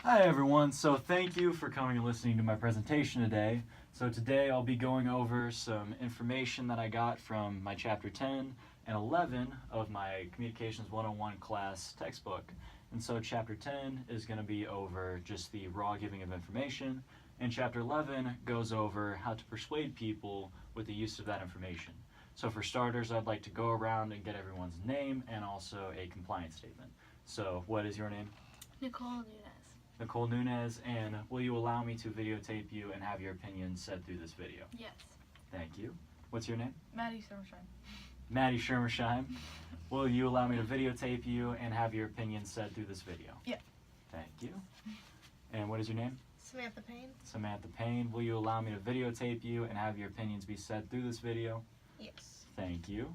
Hi everyone, so thank you for coming and listening to my presentation today. So today I'll be going over some information that I got from my chapter 10 and 11 of my Communications 101 class textbook. And so chapter 10 is going to be over just the raw giving of information, and chapter 11 goes over how to persuade people with the use of that information. So for starters, I'd like to go around and get everyone's name and also a compliance statement. So what is your name? Nicole Nunez. Nicole Nunez, and will you allow me to videotape you and have your opinions said through this video? Yes. Thank you. What's your name? Maddie Summersheim. Maddie Shermersheim. Will you allow me to videotape you and have your opinions said through this video? Yeah. Thank you. And what is your name? Samantha Payne. Samantha Payne. Will you allow me to videotape you and have your opinions be said through this video? Yes. Thank you.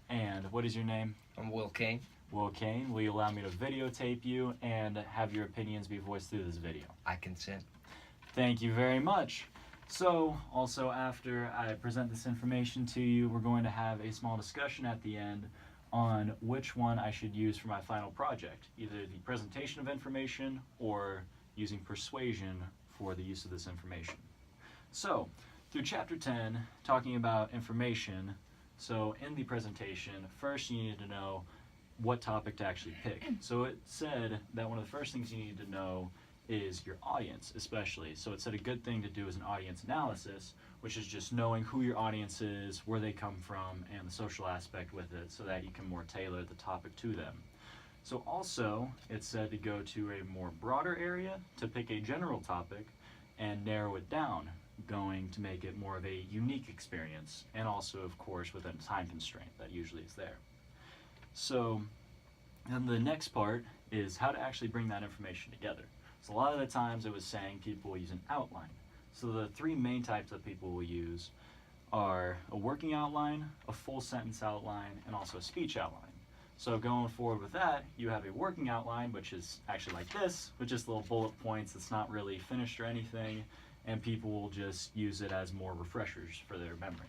And what is your name? I'm Will Kane. Will Kane. Will you allow me to videotape you and have your opinions be voiced through this video? I consent. Thank you very much. So, also after I present this information to you, we're going to have a small discussion at the end on which one I should use for my final project, either the presentation of information or using persuasion for the use of this information. So, through chapter 10, talking about information, so in the presentation, first you need to know what topic to actually pick. So it said that one of the first things you need to know is your audience, especially. So it said a good thing to do is an audience analysis, which is just knowing who your audience is, where they come from, and the social aspect with it, so that you can more tailor the topic to them. So also, it said to go to a more broader area to pick a general topic and narrow it down, going to make it more of a unique experience, and also, of course, within a time constraint that usually is there. So, then the next part is how to actually bring that information together. So a lot of the times it was saying people use an outline. So the three main types that people will use are a working outline, a full sentence outline, and also a speech outline. So going forward with that, you have a working outline, which is actually like this, with just little bullet points. It's not really finished or anything, and people will just use it as more refreshers for their memory.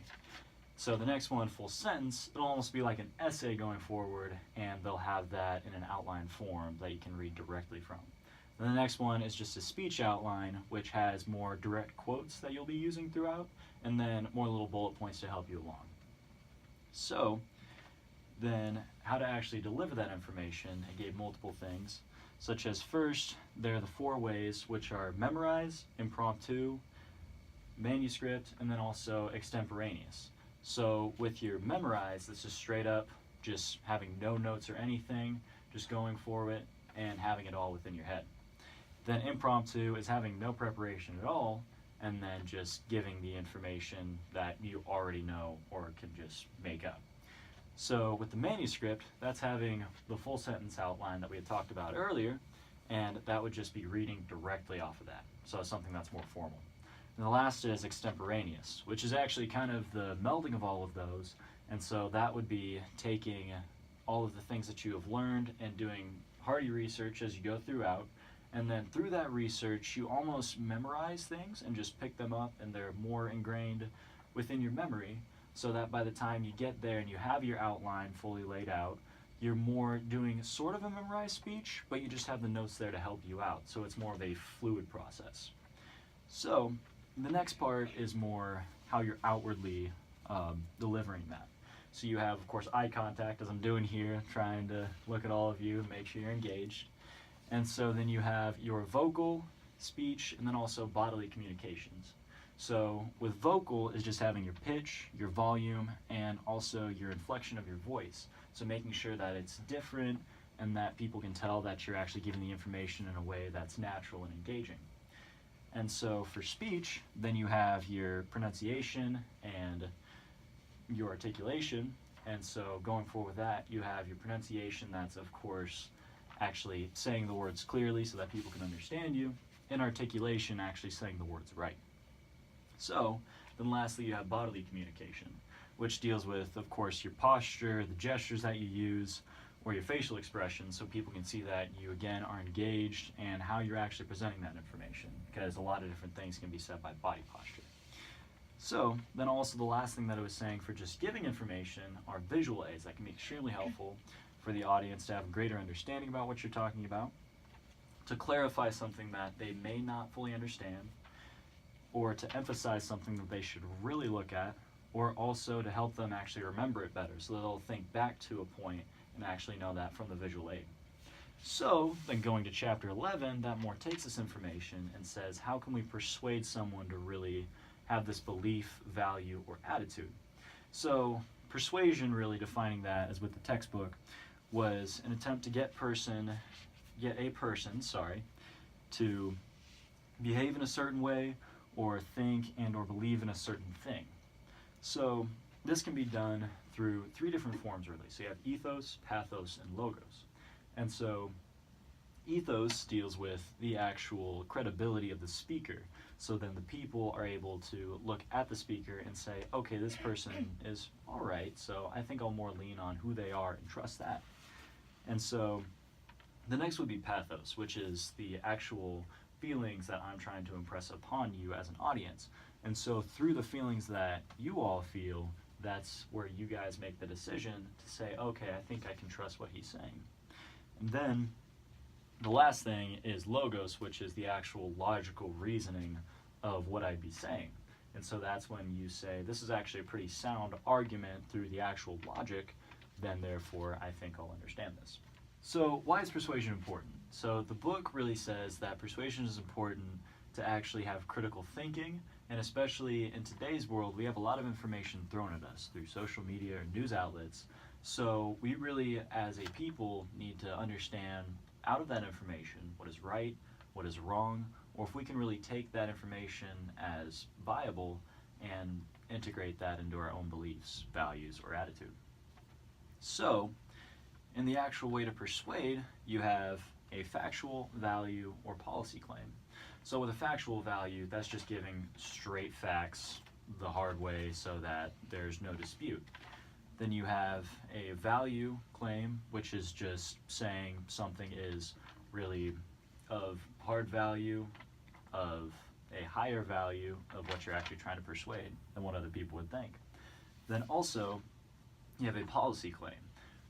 So the next one, full sentence, it'll almost be like an essay going forward, and they'll have that in an outline form that you can read directly from. And the next one is just a speech outline, which has more direct quotes that you'll be using throughout, and then more little bullet points to help you along. So then how to actually deliver that information, it gave multiple things, such as first, there are the 4 ways, which are memorize, impromptu, manuscript, and then also extemporaneous. So with your memorize, this is straight up just having no notes or anything, just going for it and having it all within your head. Then impromptu is having no preparation at all, and then just giving the information that you already know or can just make up. So with the manuscript, that's having the full sentence outline that we had talked about earlier, and that would just be reading directly off of that. So something that's more formal. And the last is extemporaneous, which is actually kind of the melding of all of those. And so that would be taking all of the things that you have learned and doing hearty research as you go throughout. And then through that research, you almost memorize things and just pick them up, and they're more ingrained within your memory, so that by the time you get there and you have your outline fully laid out, you're more doing sort of a memorized speech, but you just have the notes there to help you out. So it's more of a fluid process. So the next part is more how you're outwardly delivering that. So you have, of course, eye contact, as I'm doing here, trying to look at all of you and make sure you're engaged. And so then you have your vocal, speech, and then also bodily communications. So with vocal is just having your pitch, your volume, and also your inflection of your voice. So making sure that it's different and that people can tell that you're actually giving the information in a way that's natural and engaging. And so for speech, then you have your pronunciation and your articulation. And so going forward with that, you have your pronunciation, that's of course actually saying the words clearly so that people can understand you, and articulation, actually saying the words right. So then lastly, you have bodily communication, which deals with, of course, your posture, the gestures that you use, or your facial expressions, so people can see that you again are engaged and how you're actually presenting that information, because a lot of different things can be said by body posture. So then also the last thing that I was saying for just giving information are visual aids that can be extremely helpful for the audience to have a greater understanding about what you're talking about. to clarify something that they may not fully understand, or to emphasize something that they should really look at, or also to help them actually remember it better so that they'll think back to a point and actually know that from the visual aid. So then going to chapter 11, that more takes this information and says, how can we persuade someone to really have this belief, value, or attitude? So persuasion, really defining that as with the textbook, was an attempt to get a person to behave in a certain way or think and or believe in a certain thing. So this can be done through three different forms, really. So you have ethos, pathos, and logos. And so ethos deals with the actual credibility of the speaker. So then the people are able to look at the speaker and say, okay, this person is all right, so I think I'll more lean on who they are and trust that. And so the next would be pathos, which is the actual feelings that I'm trying to impress upon you as an audience. And so through the feelings that you all feel, that's where you guys make the decision to say, okay, I think I can trust what he's saying. And then the last thing is logos, which is the actual logical reasoning of what I'd be saying. And so that's when you say, this is actually a pretty sound argument through the actual logic, then therefore I think I'll understand this. So why is persuasion important? So the book really says that persuasion is important to actually have critical thinking, and especially in today's world, we have a lot of information thrown at us through social media or news outlets. So we really, as a people, need to understand out of that information what is right, what is wrong, or if we can really take that information as viable and integrate that into our own beliefs, values, or attitude. So, in the actual way to persuade, you have a factual, value, or policy claim. So with a factual value, that's just giving straight facts the hard way so that there's no dispute. Then you have a value claim, which is just saying something is really of hard value, of a higher value of what you're actually trying to persuade than what other people would think. Then also, you have a policy claim,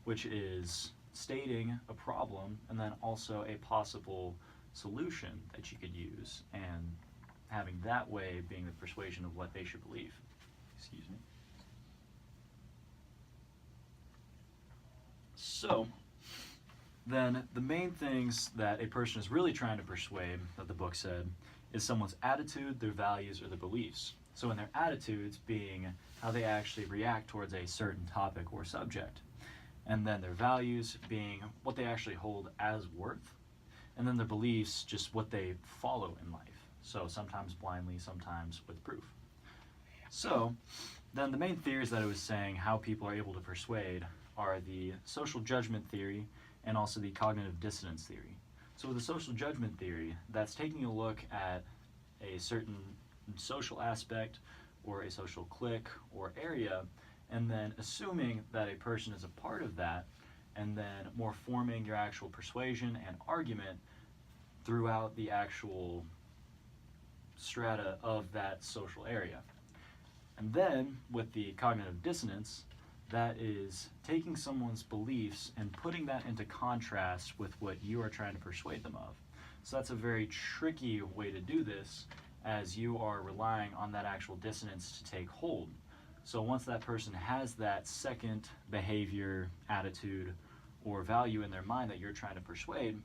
which is stating a problem and then also a possible solution that you could use, and having that way being the persuasion of what they should believe. Excuse me. So, then the main things that a person is really trying to persuade, that the book said, is someone's attitude, their values, or their beliefs. So in their attitudes being how they actually react towards a certain topic or subject. And then their values being what they actually hold as worth. And then their beliefs, just what they follow in life. So sometimes blindly, sometimes with proof. So then the main theories that I was saying how people are able to persuade are the social judgment theory and also the cognitive dissonance theory. So with the social judgment theory, that's taking a look at a certain social aspect or a social clique or area, and then assuming that a person is a part of that, and then more forming your actual persuasion and argument throughout the actual strata of that social area. And then with the cognitive dissonance, that is taking someone's beliefs and putting that into contrast with what you are trying to persuade them of. So that's a very tricky way to do this, as you are relying on that actual dissonance to take hold. So once that person has that second behavior, attitude, or value in their mind that you're trying to persuade,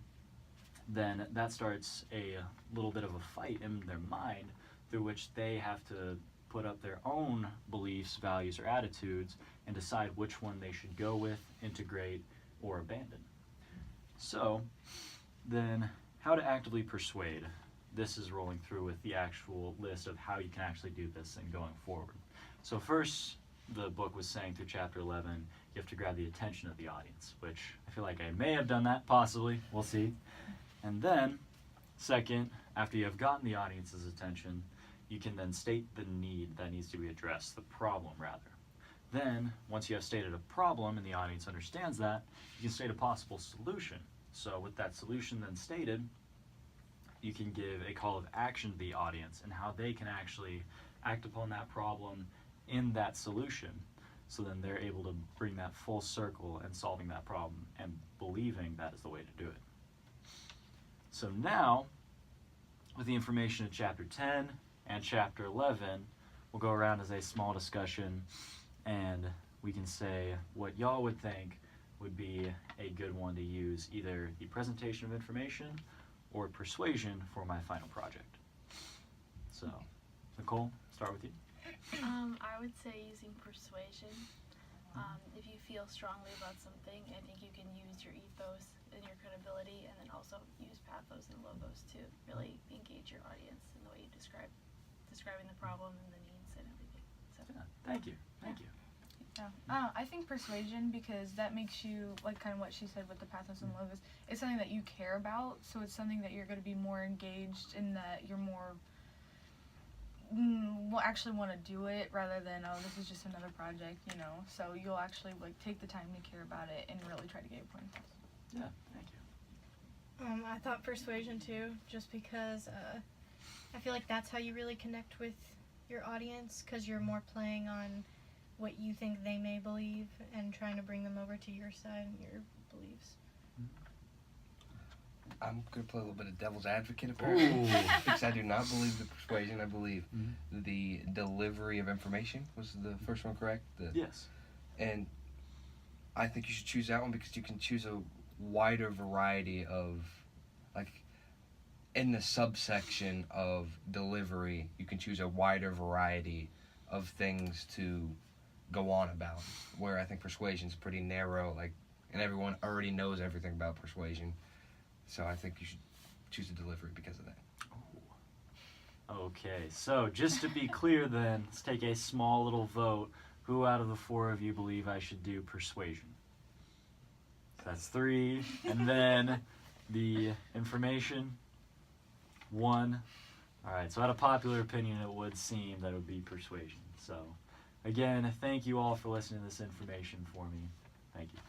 then that starts a little bit of a fight in their mind through which they have to put up their own beliefs, values, or attitudes and decide which one they should go with, integrate, or abandon. So then how to actively persuade. This is rolling through with the actual list of how you can actually do this and going forward. So first, the book was saying through chapter 11, you have to grab the attention of the audience, which I feel like I may have done that, possibly, we'll see. And then, second, after you have gotten the audience's attention, you can then state the need that needs to be addressed, the problem rather. Then, once you have stated a problem and the audience understands that, you can state a possible solution. So with that solution then stated, you can give a call of action to the audience and how they can actually act upon that problem in that solution. So then they're able to bring that full circle and solving that problem and believing that is the way to do it. So now, with the information of Chapter 10 and Chapter 11, we'll go around as a small discussion, and we can say what y'all would think would be a good one to use, either the presentation of information or persuasion for my final project. So, Nicole, start with you. I would say using persuasion. If you feel strongly about something, I think you can use your ethos and your credibility, and then also use pathos and logos to really engage your audience in the way you describing the problem and the needs and everything. So. Yeah, thank you. Yeah. I think persuasion, because that makes you, like kind of what she said with the pathos and logos, it's something that you care about, so it's something that you're going to be more engaged in, that you're more will actually want to do it rather than, oh, this is just another project, you know. So you'll actually like take the time to care about it and really try to get your point across. Yeah, thank you. I thought persuasion too, just because I feel like that's how you really connect with your audience, because you're more playing on what you think they may believe and trying to bring them over to your side and your beliefs. I'm going to play a little bit of devil's advocate, apparently, Ooh. because I do not believe the persuasion. I believe the delivery of information was the first one, correct? Yes. And I think you should choose that one because you can choose a wider variety of, like, in the subsection of delivery, you can choose a wider variety of things to go on about, where I think persuasion's pretty narrow, like, and everyone already knows everything about persuasion. So I think you should choose a delivery because of that. Okay, so just to be clear then, let's take a small little vote. Who out of the four of you believe I should do persuasion? That's 3. And then the information, 1. Alright, so out of popular opinion, it would seem that it would be persuasion. So, again, thank you all for listening to this information for me. Thank you.